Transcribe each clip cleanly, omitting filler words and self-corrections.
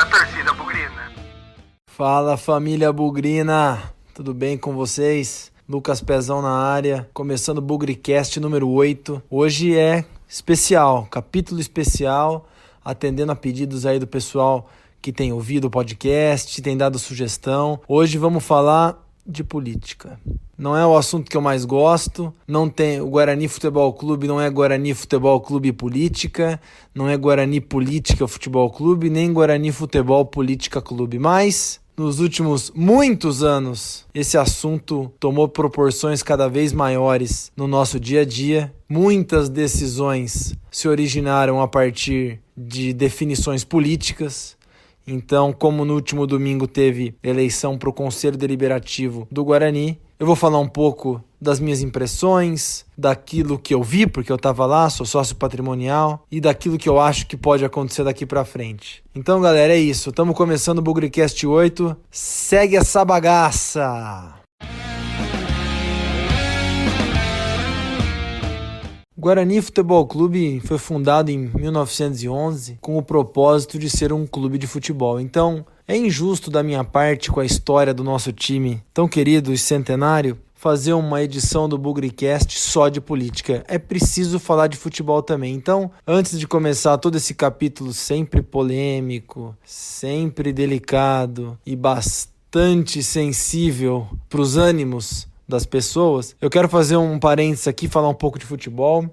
da torcida bugrina. Fala, família bugrina, tudo bem com vocês? Lucas Pezão na área, começando o BugriCast número 8. Hoje é especial, capítulo especial, atendendo a pedidos aí do pessoal que tem ouvido o podcast, tem dado sugestão. Hoje vamos falar de política. Não é o assunto que eu mais gosto, não tem, o Guarani Futebol Clube não é Guarani Futebol Clube Política, não é Guarani Política Futebol Clube, nem Guarani Futebol Política Clube, mas nos últimos muitos anos esse assunto tomou proporções cada vez maiores no nosso dia a dia. Muitas decisões se originaram a partir de definições políticas. Então, como no último domingo teve eleição para o Conselho Deliberativo do Guarani, eu vou falar um pouco das minhas impressões, daquilo que eu vi, porque eu estava lá, sou sócio patrimonial, e daquilo que eu acho que pode acontecer daqui para frente. Então, galera, é isso. Estamos começando o BugriCast 8. Segue essa bagaça! O Guarani Futebol Clube foi fundado em 1911 com o propósito de ser um clube de futebol. Então, é injusto da minha parte, com a história do nosso time tão querido e centenário, fazer uma edição do BugriCast só de política. É preciso falar de futebol também. Então, antes de começar todo esse capítulo sempre polêmico, sempre delicado e bastante sensível para os ânimos das pessoas, eu quero fazer um parênteses aqui, falar um pouco de futebol.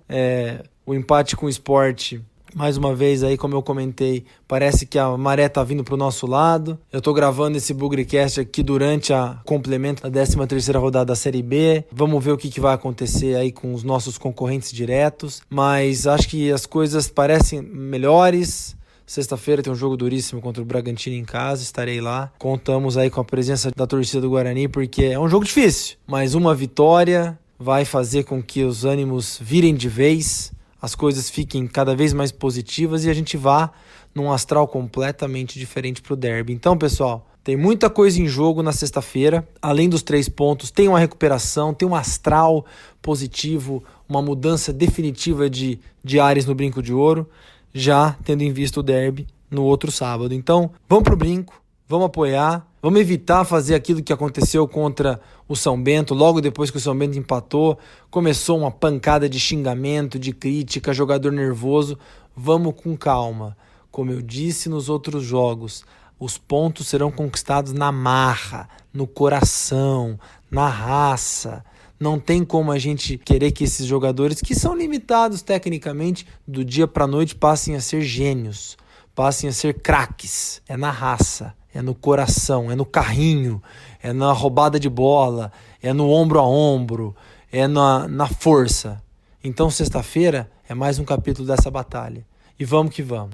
O empate com o Sport, mais uma vez aí, como eu comentei, parece que a maré tá vindo pro nosso lado. Eu tô gravando esse BugriCast aqui durante a complemento da 13ª rodada da Série B. Vamos ver o que vai acontecer aí com os nossos concorrentes diretos, mas acho que as coisas parecem melhores. Sexta-feira tem um jogo duríssimo contra o Bragantino em casa, estarei lá. Contamos aí com a presença da torcida do Guarani, porque é um jogo difícil, mas uma vitória vai fazer com que os ânimos virem de vez, as coisas fiquem cada vez mais positivas e a gente vá num astral completamente diferente pro derby. Então, pessoal, tem muita coisa em jogo na sexta-feira. Além dos 3 pontos, tem uma recuperação, tem um astral positivo, uma mudança definitiva de ares no Brinco de Ouro, já tendo em vista o derby no outro sábado. Então, vamos pro brinco, vamos apoiar, vamos evitar fazer aquilo que aconteceu contra o São Bento. Logo depois que o São Bento empatou, começou uma pancada de xingamento, de crítica, jogador nervoso. Vamos com calma. Como eu disse nos outros jogos, os pontos serão conquistados na marra, no coração, na raça. Não tem como a gente querer que esses jogadores, que são limitados tecnicamente, do dia para a noite passem a ser gênios, passem a ser craques. É na raça, é no coração, é no carrinho, é na roubada de bola, é no ombro a ombro, é na força. Então, sexta-feira é mais um capítulo dessa batalha. E vamos que vamos.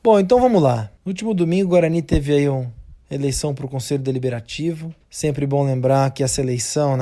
Bom, então vamos lá. No último domingo, o Guarani teve aí eleição para o Conselho Deliberativo. Sempre bom lembrar que essa eleição,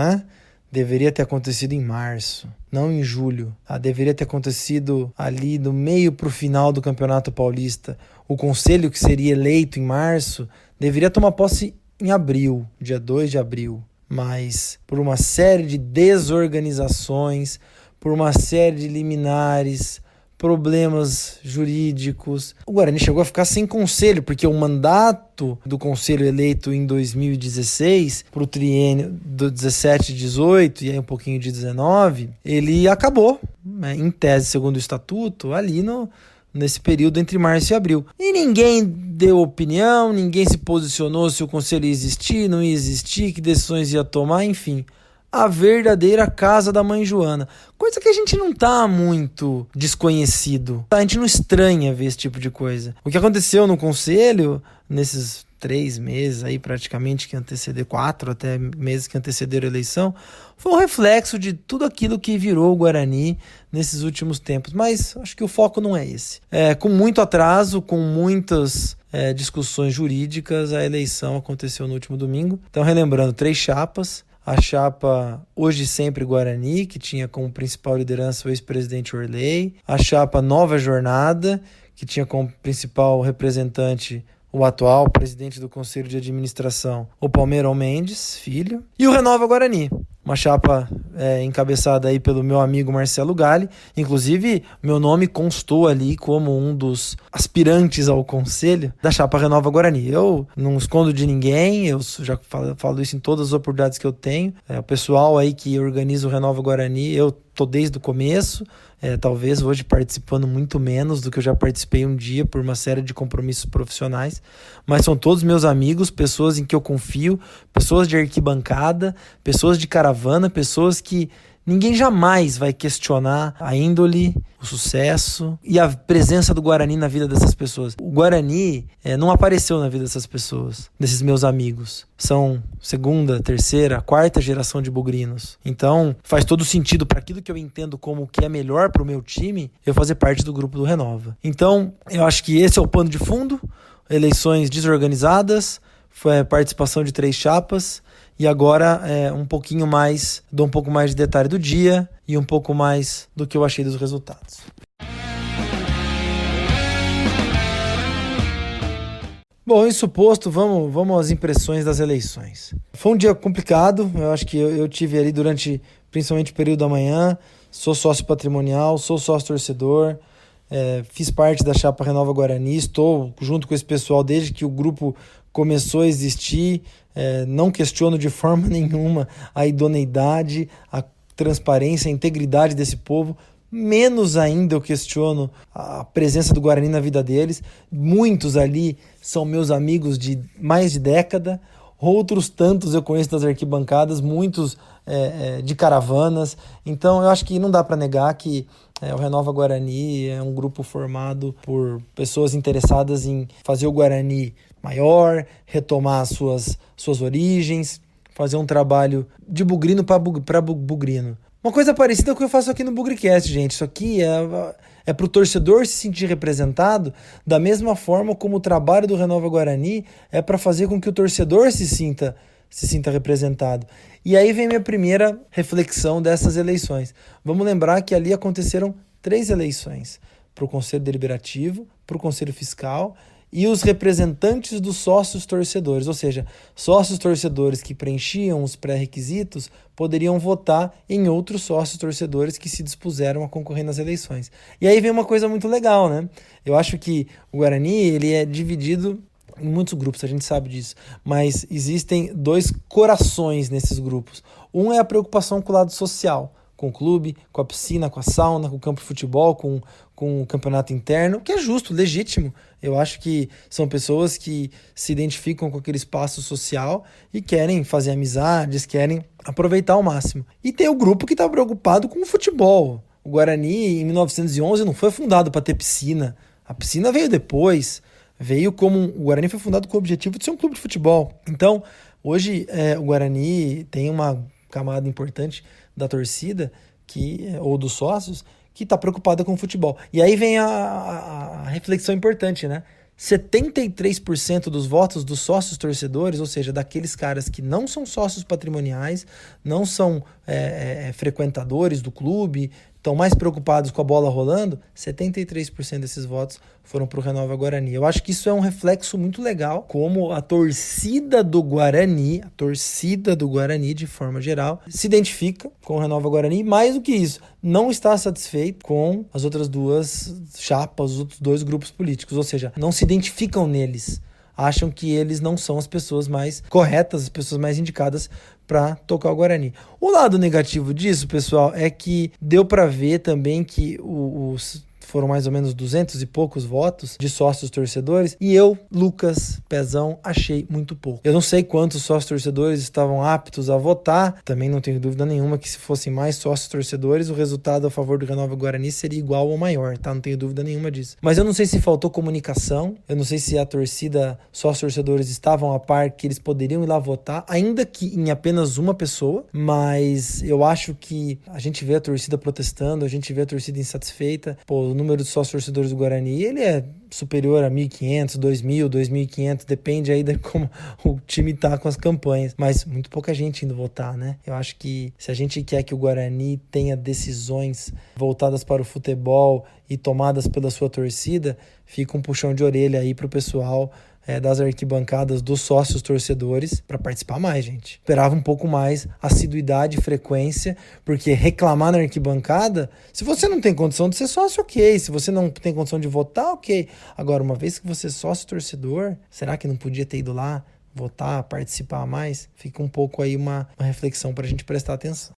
deveria ter acontecido em março, não em julho. Deveria ter acontecido ali no meio para o final do Campeonato Paulista. O conselho, que seria eleito em março, deveria tomar posse em abril, dia 2 de abril. Mas por uma série de desorganizações, por uma série de liminares, problemas jurídicos, o Guarani chegou a ficar sem conselho, porque o mandato do conselho eleito em 2016 para o triênio do 17 e 18 e aí um pouquinho de 19, ele acabou, em tese, segundo o estatuto, ali nesse período entre março e abril. E ninguém deu opinião, ninguém se posicionou se o conselho ia existir, não ia existir, que decisões ia tomar, enfim. A verdadeira casa da mãe Joana. Coisa que a gente não tá muito desconhecido. A gente não estranha ver esse tipo de coisa. O que aconteceu no conselho, nesses 3 meses aí praticamente que antecederam, 4 até meses que antecederam a eleição, foi um reflexo de tudo aquilo que virou o Guarani nesses últimos tempos. Mas acho que o foco não é esse. Com muito atraso, com muitas discussões jurídicas, a eleição aconteceu no último domingo. Então, relembrando, 3 chapas. A chapa Hoje Sempre Guarani, que tinha como principal liderança o ex-presidente Orley. A chapa Nova Jornada, que tinha como principal representante o atual presidente do Conselho de Administração, o Palmeirão Mendes, filho. E o Renova Guarani, uma chapa encabeçada aí pelo meu amigo Marcelo Galli. Inclusive, meu nome constou ali como um dos aspirantes ao conselho da chapa Renova Guarani. Eu não escondo de ninguém, eu já falo isso em todas as oportunidades que eu tenho. O pessoal aí que organiza o Renova Guarani, eu tô desde o começo, talvez hoje participando muito menos do que eu já participei um dia por uma série de compromissos profissionais, mas são todos meus amigos, pessoas em que eu confio, pessoas de arquibancada, pessoas de caravana, pessoas que ninguém jamais vai questionar a índole, o sucesso e a presença do Guarani na vida dessas pessoas. O Guarani não apareceu na vida dessas pessoas, desses meus amigos. São segunda, terceira, quarta geração de bugrinos. Então faz todo sentido para aquilo que eu entendo como o que é melhor para o meu time, eu fazer parte do grupo do Renova. Então eu acho que esse é o pano de fundo, eleições desorganizadas, foi a participação de 3 chapas. E agora dou um pouco mais de detalhe do dia e um pouco mais do que eu achei dos resultados. Bom, isso posto, vamos às impressões das eleições. Foi um dia complicado, eu acho que eu tive ali durante, principalmente o período da manhã, sou sócio patrimonial, sou sócio torcedor, fiz parte da chapa Renova Guarani, estou junto com esse pessoal desde que o grupo começou a existir, não questiono de forma nenhuma a idoneidade, a transparência, a integridade desse povo, menos ainda eu questiono a presença do Guarani na vida deles. Muitos ali são meus amigos de mais de década, outros tantos eu conheço das arquibancadas, muitos de caravanas. Então eu acho que não dá para negar que o Renova Guarani é um grupo formado por pessoas interessadas em fazer o Guarani maior, retomar as suas origens, fazer um trabalho de bugrino para bugrino. Uma coisa parecida com o que eu faço aqui no Bugricast, gente. Isso aqui é para o torcedor se sentir representado da mesma forma como o trabalho do Renova Guarani é para fazer com que o torcedor se sinta representado. E aí vem minha primeira reflexão dessas eleições. Vamos lembrar que ali aconteceram 3 eleições, para o Conselho Deliberativo, para o Conselho Fiscal e os representantes dos sócios torcedores, ou seja, sócios torcedores que preenchiam os pré-requisitos poderiam votar em outros sócios torcedores que se dispuseram a concorrer nas eleições. E aí vem uma coisa muito legal, né? Eu acho que o Guarani ele é dividido em muitos grupos, a gente sabe disso, mas existem 2 corações nesses grupos. Um é a preocupação com o lado social, com o clube, com a piscina, com a sauna, com o campo de futebol, com o campeonato interno, que é justo, legítimo. Eu acho que são pessoas que se identificam com aquele espaço social e querem fazer amizades, querem aproveitar ao máximo. E tem o grupo que está preocupado com o futebol. O Guarani, em 1911, não foi fundado para ter piscina. A piscina veio depois. O Guarani foi fundado com o objetivo de ser um clube de futebol. Então, hoje, o Guarani tem uma camada importante da torcida ou dos sócios que está preocupada com o futebol. E aí vem a reflexão importante, né? 73% dos votos dos sócios torcedores, ou seja, daqueles caras que não são sócios patrimoniais, não são frequentadores do clube, estão mais preocupados com a bola rolando, 73% desses votos foram para o Renova Guarani. Eu acho que isso é um reflexo muito legal, como a torcida do Guarani de forma geral, se identifica com o Renova Guarani, e mais do que isso, não está satisfeito com as outras 2 chapas, os outros 2 grupos políticos, ou seja, não se identificam neles. Acham que eles não são as pessoas mais corretas, as pessoas mais indicadas para tocar o Guarani. O lado negativo disso, pessoal, é que deu para ver também que foram mais ou menos 200 e poucos votos de sócios torcedores, e eu, Lucas Pezão, achei muito pouco. Eu não sei quantos sócios torcedores estavam aptos a votar, também não tenho dúvida nenhuma que se fossem mais sócios torcedores, o resultado a favor do Renova Guarani seria igual ou maior, tá? Não tenho dúvida nenhuma disso. Mas eu não sei se faltou comunicação, eu não sei se a torcida, sócios torcedores estavam a par que eles poderiam ir lá votar, ainda que em apenas uma pessoa, mas eu acho que a gente vê a torcida protestando, a gente vê a torcida insatisfeita, o número de sócios torcedores do Guarani, ele é superior a 1.500, 2.000, 2.500, depende aí de como o time tá com as campanhas, mas muito pouca gente indo votar, né? Eu acho que se a gente quer que o Guarani tenha decisões voltadas para o futebol e tomadas pela sua torcida, fica um puxão de orelha aí pro pessoal das arquibancadas dos sócios torcedores para participar mais, gente. Esperava um pouco mais assiduidade e frequência, porque reclamar na arquibancada, se você não tem condição de ser sócio, ok. Se você não tem condição de votar, ok. Agora, uma vez que você é sócio torcedor, será que não podia ter ido lá votar, participar mais? Fica um pouco aí uma reflexão para a gente prestar atenção.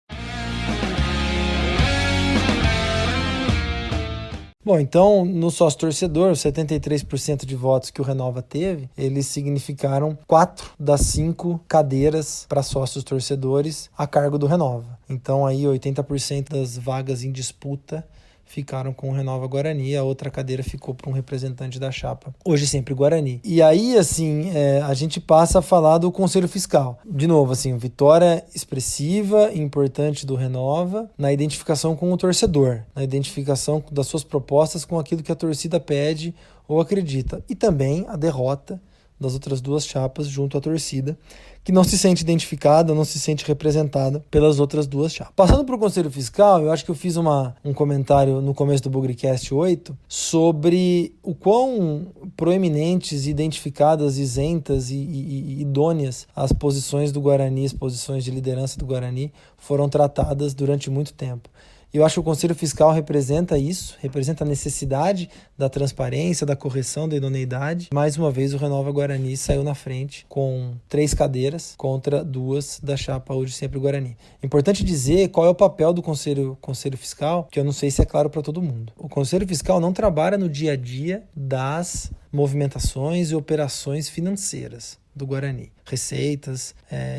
Bom, então, no sócio torcedor, os 73% de votos que o Renova teve, eles significaram 4 das 5 cadeiras para sócios torcedores a cargo do Renova. Então, aí 80% das vagas em disputa ficaram com o Renova Guarani, a outra cadeira ficou para um representante da chapa, hoje sempre Guarani. E aí, assim, a gente passa a falar do Conselho Fiscal. De novo, assim, vitória expressiva e importante do Renova na identificação com o torcedor, na identificação das suas propostas com aquilo que a torcida pede ou acredita. E também a derrota das outras duas chapas junto à torcida, que não se sente identificada, não se sente representada pelas outras duas chapas. Passando para o Conselho Fiscal, eu acho que eu fiz um comentário no começo do Bugrecast 8 sobre o quão proeminentes, identificadas, isentas e idôneas as posições do Guarani, as posições de liderança do Guarani foram tratadas durante muito tempo. Eu acho que o Conselho Fiscal representa isso, representa a necessidade da transparência, da correção da idoneidade. Mais uma vez, o Renova Guarani saiu na frente com 3 cadeiras contra 2 da chapa Hoje Sempre Guarani. Importante dizer qual é o papel do Conselho Fiscal, que eu não sei se é claro para todo mundo. O Conselho Fiscal não trabalha no dia a dia das movimentações e operações financeiras do Guarani, receitas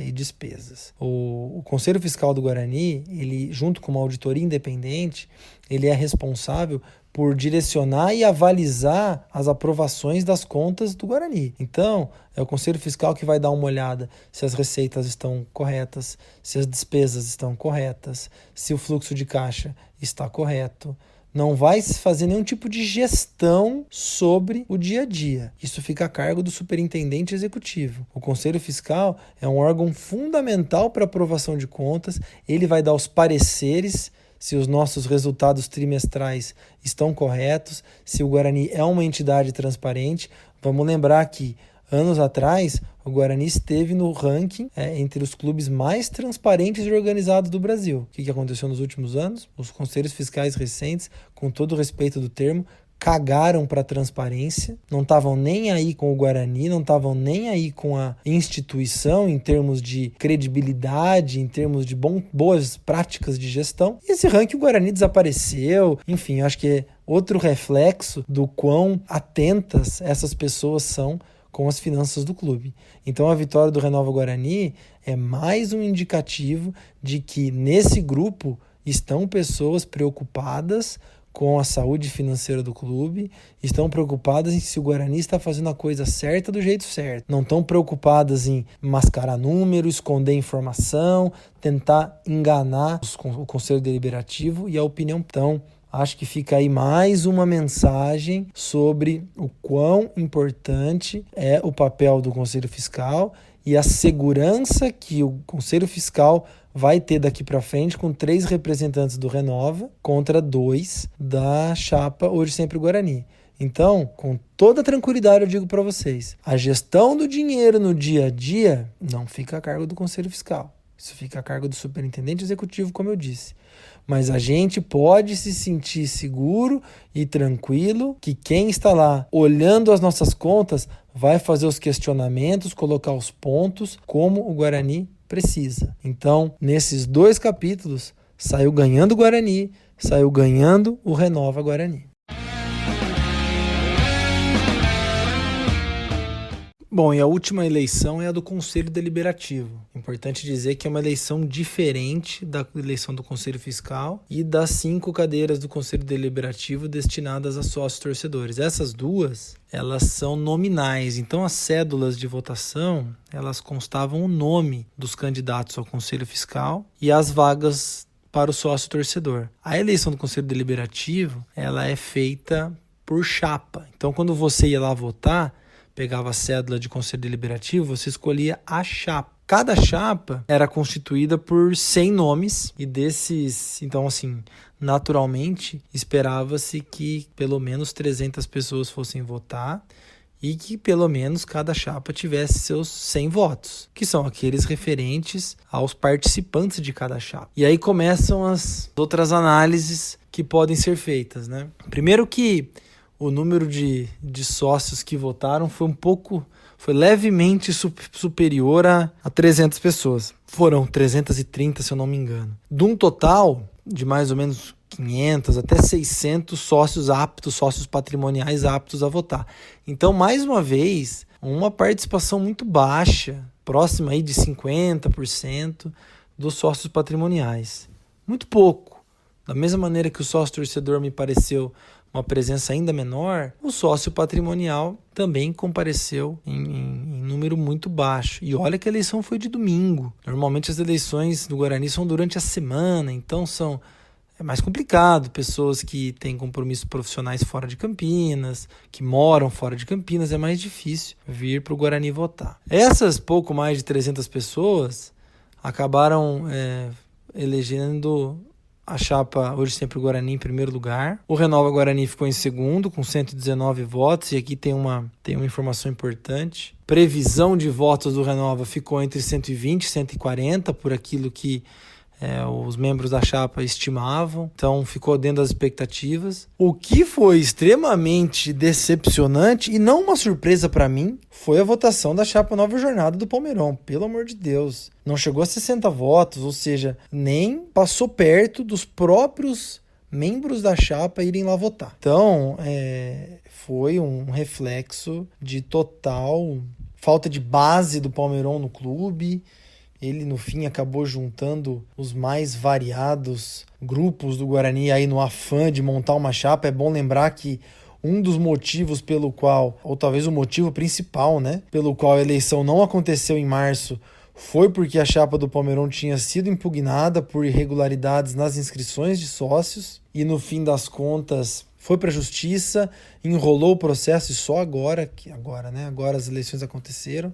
e despesas. O Conselho Fiscal do Guarani, ele, junto com uma auditoria independente, ele é responsável por direcionar e avalizar as aprovações das contas do Guarani. Então, é o Conselho Fiscal que vai dar uma olhada se as receitas estão corretas, se as despesas estão corretas, se o fluxo de caixa está correto. Não vai fazer nenhum tipo de gestão sobre o dia a dia. Isso fica a cargo do superintendente executivo. O Conselho Fiscal é um órgão fundamental para aprovação de contas. Ele vai dar os pareceres se os nossos resultados trimestrais estão corretos, se o Guarani é uma entidade transparente. Vamos lembrar que anos atrás, o Guarani esteve no ranking entre os clubes mais transparentes e organizados do Brasil. O que aconteceu nos últimos anos? Os conselhos fiscais recentes, com todo o respeito do termo, cagaram para a transparência, não estavam nem aí com o Guarani, não estavam nem aí com a instituição em termos de credibilidade, em termos de boas práticas de gestão. E esse ranking o Guarani desapareceu. Enfim, acho que é outro reflexo do quão atentas essas pessoas são com as finanças do clube. Então a vitória do Renova Guarani é mais um indicativo de que nesse grupo estão pessoas preocupadas com a saúde financeira do clube, estão preocupadas em se o Guarani está fazendo a coisa certa do jeito certo. Não estão preocupadas em mascarar número, esconder informação, tentar enganar o Conselho Deliberativo e a opinião. Então, acho que fica aí mais uma mensagem sobre o quão importante é o papel do Conselho Fiscal e a segurança que o Conselho Fiscal vai ter daqui para frente com 3 representantes do Renova contra 2 da chapa Hoje Sempre Guarani. Então, com toda tranquilidade eu digo para vocês, a gestão do dinheiro no dia a dia não fica a cargo do Conselho Fiscal. Isso fica a cargo do superintendente executivo, como eu disse. Mas a gente pode se sentir seguro e tranquilo que quem está lá olhando as nossas contas vai fazer os questionamentos, colocar os pontos como o Guarani precisa. Então, nesses 2 capítulos, saiu ganhando o Guarani, saiu ganhando o Renova Guarani. Bom, e a última eleição é a do Conselho Deliberativo. Importante dizer que é uma eleição diferente da eleição do Conselho Fiscal e das 5 cadeiras do Conselho Deliberativo destinadas a sócios torcedores. Essas 2, elas são nominais. Então, as cédulas de votação, elas constavam o nome dos candidatos ao Conselho Fiscal e as vagas para o sócio torcedor. A eleição do Conselho Deliberativo, ela é feita por chapa. Então, quando você ia lá votar, pegava a cédula de Conselho Deliberativo, você escolhia a chapa. Cada chapa era constituída por 100 nomes e desses, então assim, naturalmente esperava-se que pelo menos 300 pessoas fossem votar e que pelo menos cada chapa tivesse seus 100 votos, que são aqueles referentes aos participantes de cada chapa. E aí começam as outras análises que podem ser feitas, né? Primeiro que o número de sócios que votaram foi levemente superior a 300 pessoas. Foram 330, se eu não me engano. De um total de mais ou menos 500 até 600 sócios patrimoniais aptos a votar. Então, mais uma vez, uma participação muito baixa, próxima aí de 50% dos sócios patrimoniais. Muito pouco. Da mesma maneira que o sócio torcedor me pareceu uma presença ainda menor, o sócio patrimonial também compareceu em número muito baixo. E olha que a eleição foi de domingo. Normalmente as eleições do Guarani são durante a semana, então é mais complicado. Pessoas que têm compromissos profissionais fora de Campinas, que moram fora de Campinas, é mais difícil vir para o Guarani votar. Essas pouco mais de 300 pessoas acabaram elegendo a chapa Hoje Sempre Guarani em primeiro lugar. O Renova Guarani ficou em segundo, com 119 votos. E aqui tem uma informação importante. Previsão de votos do Renova ficou entre 120 e 140, por aquilo que os membros da chapa estimavam. Então ficou dentro das expectativas. O que foi extremamente decepcionante, e não uma surpresa para mim, foi a votação da chapa Nova Jornada do Palmeirão. Pelo amor de Deus. Não chegou a 60 votos, ou seja, nem passou perto dos próprios membros da chapa irem lá votar. Então, foi um reflexo de total falta de base do Palmeirão no clube. Ele, no fim, acabou juntando os mais variados grupos do Guarani aí no afã de montar uma chapa. É bom lembrar que um dos motivos pelo qual, ou talvez o motivo principal, né, pelo qual a eleição não aconteceu em março, foi porque a chapa do Palmeirão tinha sido impugnada por irregularidades nas inscrições de sócios e, no fim das contas, foi para a justiça, enrolou o processo e só agora as eleições aconteceram.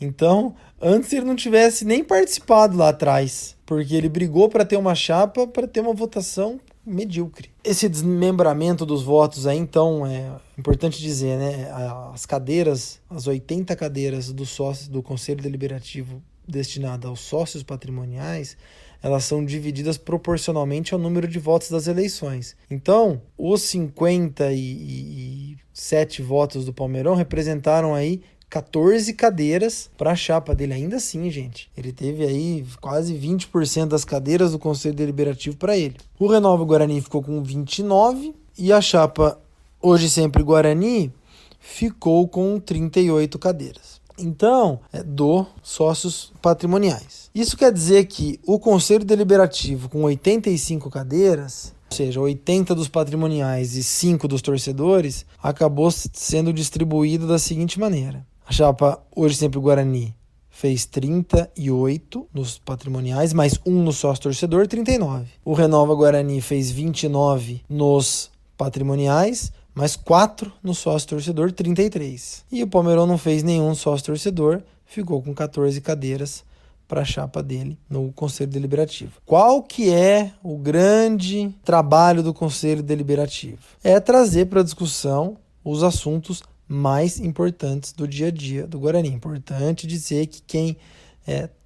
Então, antes ele não tivesse nem participado lá atrás, porque ele brigou para ter uma chapa, para ter uma votação medíocre. Esse desmembramento dos votos aí, então, é importante dizer, né? As cadeiras, as 80 cadeiras do Conselho Deliberativo destinada aos sócios patrimoniais, elas são divididas proporcionalmente ao número de votos das eleições. Então, os 57 votos do Palmeirão representaram aí 14 cadeiras para a chapa dele. Ainda assim, gente, ele teve aí quase 20% das cadeiras do Conselho Deliberativo para ele. O Renova Guarani ficou com 29 e a chapa Hoje Sempre Guarani ficou com 38 cadeiras. Então, do sócios patrimoniais. Isso quer dizer que o Conselho Deliberativo com 85 cadeiras, ou seja, 80 dos patrimoniais e 5 dos torcedores, acabou sendo distribuído da seguinte maneira. A chapa Hoje Sempre Guarani fez 38 nos patrimoniais, mais 1 no sócio-torcedor, 39. O Renova Guarani fez 29 nos patrimoniais, mais 4 no sócio-torcedor, 33. E o Palmeirão não fez nenhum sócio-torcedor, ficou com 14 cadeiras para a chapa dele no Conselho Deliberativo. Qual que é o grande trabalho do Conselho Deliberativo? É trazer para a discussão os assuntos mais importantes do dia a dia do Guarani. Importante dizer que quem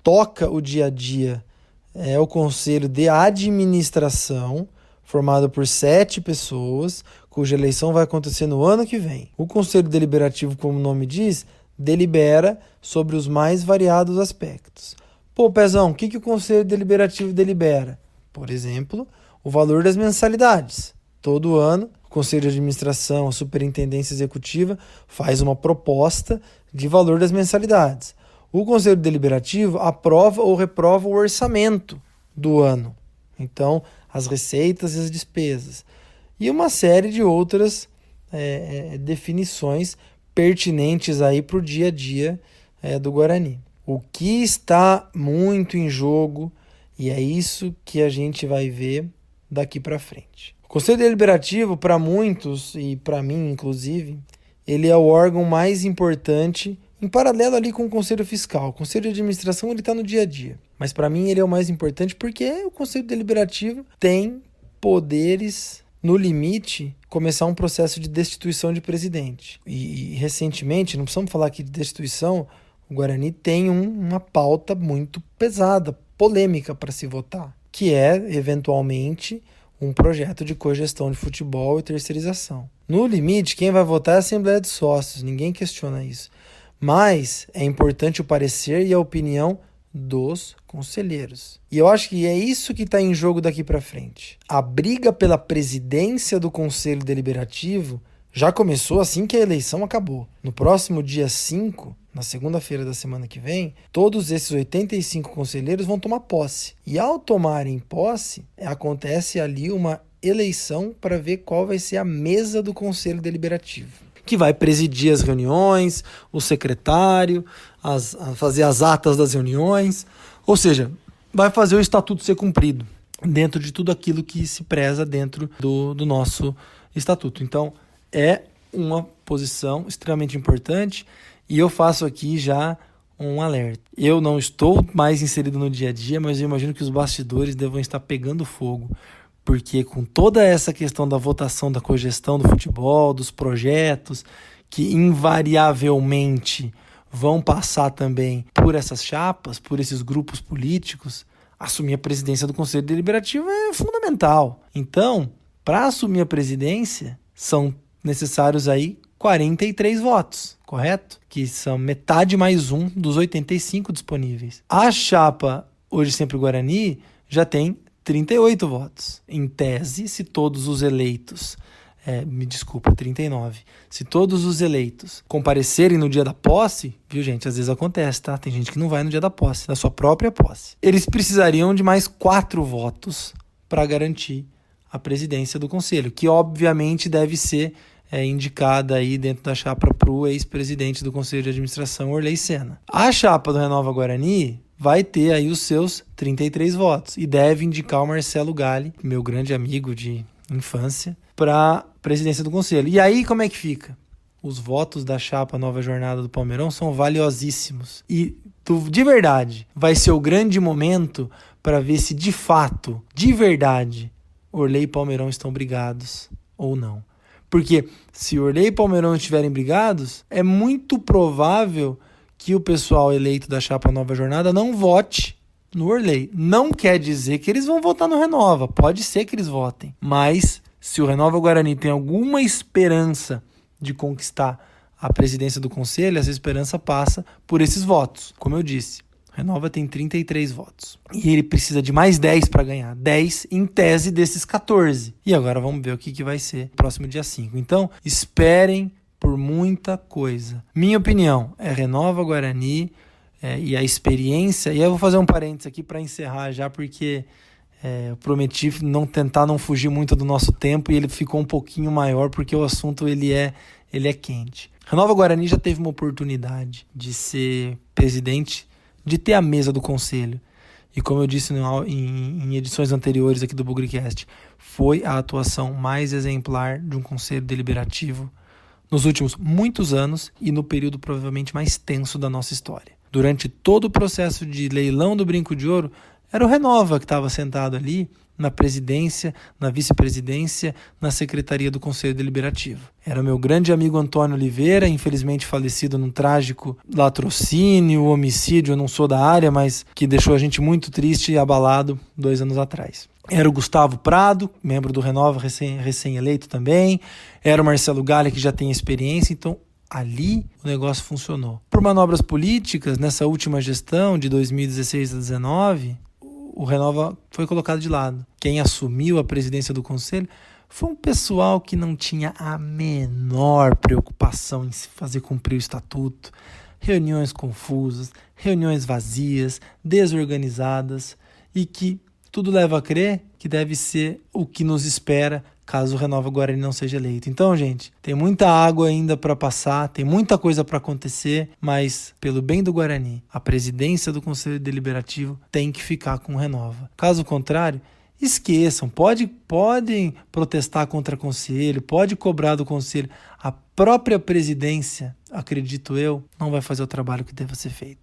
toca o dia a dia é o Conselho de Administração, formado por 7 pessoas, cuja eleição vai acontecer no ano que vem. O Conselho Deliberativo, como o nome diz, delibera sobre os mais variados aspectos. Pô, Pezão, o que o Conselho Deliberativo delibera? Por exemplo, o valor das mensalidades. Todo ano, o Conselho de Administração, a Superintendência Executiva, faz uma proposta de valor das mensalidades. O Conselho Deliberativo aprova ou reprova o orçamento do ano. Então, as receitas e as despesas. E uma série de outras definições pertinentes aí para o dia a dia do Guarani. O que está muito em jogo, e é isso que a gente vai ver daqui para frente. O Conselho Deliberativo, para muitos, e para mim inclusive, ele é o órgão mais importante, em paralelo ali com o Conselho Fiscal. O Conselho de Administração está no dia a dia, mas para mim ele é o mais importante porque o Conselho Deliberativo tem poderes no limite, começar um processo de destituição de presidente. E recentemente, não precisamos falar aqui de destituição, o Guarani tem uma pauta muito pesada, polêmica para se votar, que é, eventualmente, um projeto de cogestão de futebol e terceirização. No limite, quem vai votar é a Assembleia de Sócios, ninguém questiona isso. Mas é importante o parecer e a opinião dos conselheiros. E eu acho que é isso que está em jogo daqui para frente. A briga pela presidência do Conselho Deliberativo já começou assim que a eleição acabou. No próximo dia 5, na segunda-feira da semana que vem, todos esses 85 conselheiros vão tomar posse. E ao tomarem posse, acontece ali uma eleição para ver qual vai ser a mesa do Conselho Deliberativo, que vai presidir as reuniões, o secretário, fazer as atas das reuniões, ou seja, vai fazer o estatuto ser cumprido dentro de tudo aquilo que se preza dentro do nosso estatuto. Então, é uma posição extremamente importante e eu faço aqui já um alerta. Eu não estou mais inserido no dia a dia, mas eu imagino que os bastidores devam estar pegando fogo, porque com toda essa questão da votação da cogestão do futebol, dos projetos, que invariavelmente vão passar também por essas chapas, por esses grupos políticos, assumir a presidência do Conselho Deliberativo é fundamental. Então, para assumir a presidência, são necessários aí 43 votos, correto? Que são metade mais um dos 85 disponíveis. A chapa Hoje Sempre Guarani já tem 38 votos. Em tese, se todos os eleitos, 39. Se todos os eleitos comparecerem no dia da posse, viu, gente? Às vezes acontece, tá? Tem gente que não vai no dia da posse, da sua própria posse. Eles precisariam de mais 4 votos para garantir a presidência do conselho, que obviamente deve ser indicada aí dentro da chapa para o ex-presidente do Conselho de Administração, Orley Senna. A chapa do Renova Guarani vai ter aí os seus 33 votos e deve indicar o Marcelo Galli, meu grande amigo de infância, para a presidência do conselho. E aí como é que fica? Os votos da chapa Nova Jornada do Palmeirão são valiosíssimos e de verdade vai ser o grande momento para ver se de fato, de verdade, Orley e Palmeirão estão brigados ou não. Porque se Orley e Palmeirão estiverem brigados, é muito provável que o pessoal eleito da chapa Nova Jornada não vote no Orley. Não quer dizer que eles vão votar no Renova. Pode ser que eles votem. Mas se o Renova Guarani tem alguma esperança de conquistar a presidência do conselho, essa esperança passa por esses votos. Como eu disse, o Renova tem 33 votos. E ele precisa de mais 10 para ganhar. 10 em tese desses 14. E agora vamos ver o que vai ser no próximo dia 5. Então, esperem por muita coisa. Minha opinião é Renova Guarani e a experiência. E eu vou fazer um parênteses aqui para encerrar já, porque eu prometi tentar não fugir muito do nosso tempo e ele ficou um pouquinho maior porque o assunto ele é quente. Renova Guarani já teve uma oportunidade de ser presidente, de ter a mesa do conselho. E como eu disse em edições anteriores aqui do Bugrecast, foi a atuação mais exemplar de um conselho deliberativo nos últimos muitos anos e no período provavelmente mais tenso da nossa história. Durante todo o processo de leilão do Brinco de Ouro, era o Renova que estava sentado ali na presidência, na vice-presidência, na secretaria do Conselho Deliberativo. Era o meu grande amigo Antônio Oliveira, infelizmente falecido num trágico latrocínio, homicídio, eu não sou da área, mas que deixou a gente muito triste e abalado 2 anos atrás. Era o Gustavo Prado, membro do Renova, recém-eleito também. Era o Marcelo Galli, que já tem experiência, então ali o negócio funcionou. Por manobras políticas, nessa última gestão de 2016 a 2019, o Renova foi colocado de lado. Quem assumiu a presidência do conselho foi um pessoal que não tinha a menor preocupação em se fazer cumprir o estatuto. Reuniões confusas, reuniões vazias, desorganizadas e que tudo leva a crer que deve ser o que nos espera caso o Renova Guarani não seja eleito. Então, gente, tem muita água ainda para passar, tem muita coisa para acontecer, mas pelo bem do Guarani, a presidência do Conselho Deliberativo tem que ficar com o Renova. Caso contrário, esqueçam, podem protestar contra o conselho, pode cobrar do conselho. A própria presidência, acredito eu, não vai fazer o trabalho que deva ser feito.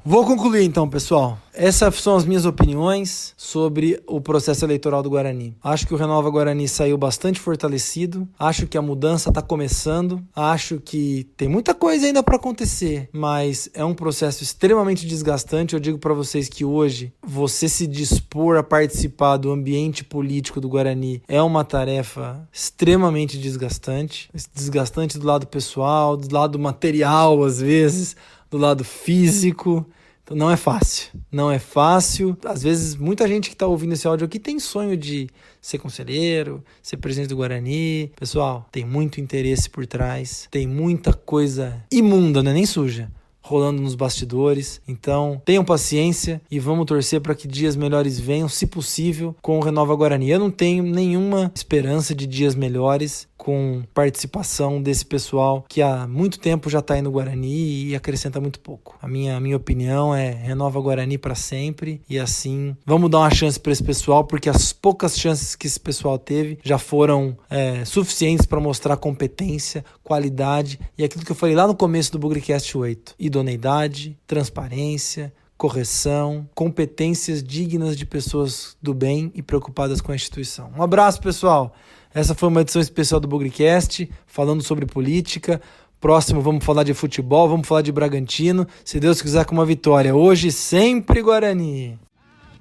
Vou concluir então, pessoal. Essas são as minhas opiniões sobre o processo eleitoral do Guarani. Acho que o Renova Guarani saiu bastante fortalecido. Acho que a mudança está começando. Acho que tem muita coisa ainda para acontecer, mas é um processo extremamente desgastante. Eu digo para vocês que hoje você se dispor a participar do ambiente político do Guarani é uma tarefa extremamente desgastante. Desgastante do lado pessoal, do lado material às vezes, do lado físico. Então não é fácil, não é fácil. Às vezes muita gente que está ouvindo esse áudio aqui tem sonho de ser conselheiro, ser presidente do Guarani. Pessoal, tem muito interesse por trás, tem muita coisa imunda, não é nem suja, rolando nos bastidores. Então tenham paciência e vamos torcer para que dias melhores venham, se possível, com o Renova Guarani. Eu não tenho nenhuma esperança de dias melhores com participação desse pessoal que há muito tempo já está aí no Guarani e acrescenta muito pouco. A minha opinião é Renova Guarani para sempre e assim vamos dar uma chance para esse pessoal, porque as poucas chances que esse pessoal teve já foram suficientes para mostrar competência, qualidade e aquilo que eu falei lá no começo do Bugrecast 8. Idoneidade, transparência, correção, competências dignas de pessoas do bem e preocupadas com a instituição. Um abraço, pessoal! Essa foi uma edição especial do Bugrecast, falando sobre política. Próximo vamos falar de futebol, vamos falar de Bragantino, se Deus quiser, com uma vitória. Hoje, sempre Guarani!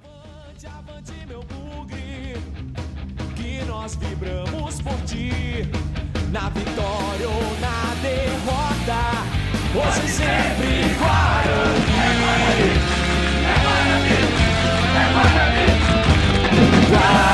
Avante, avante, meu bugre, que nós vibramos por ti, na vitória ou na derrota, hoje sempre Guarani. É Guarani, é Guarani, é Guarani.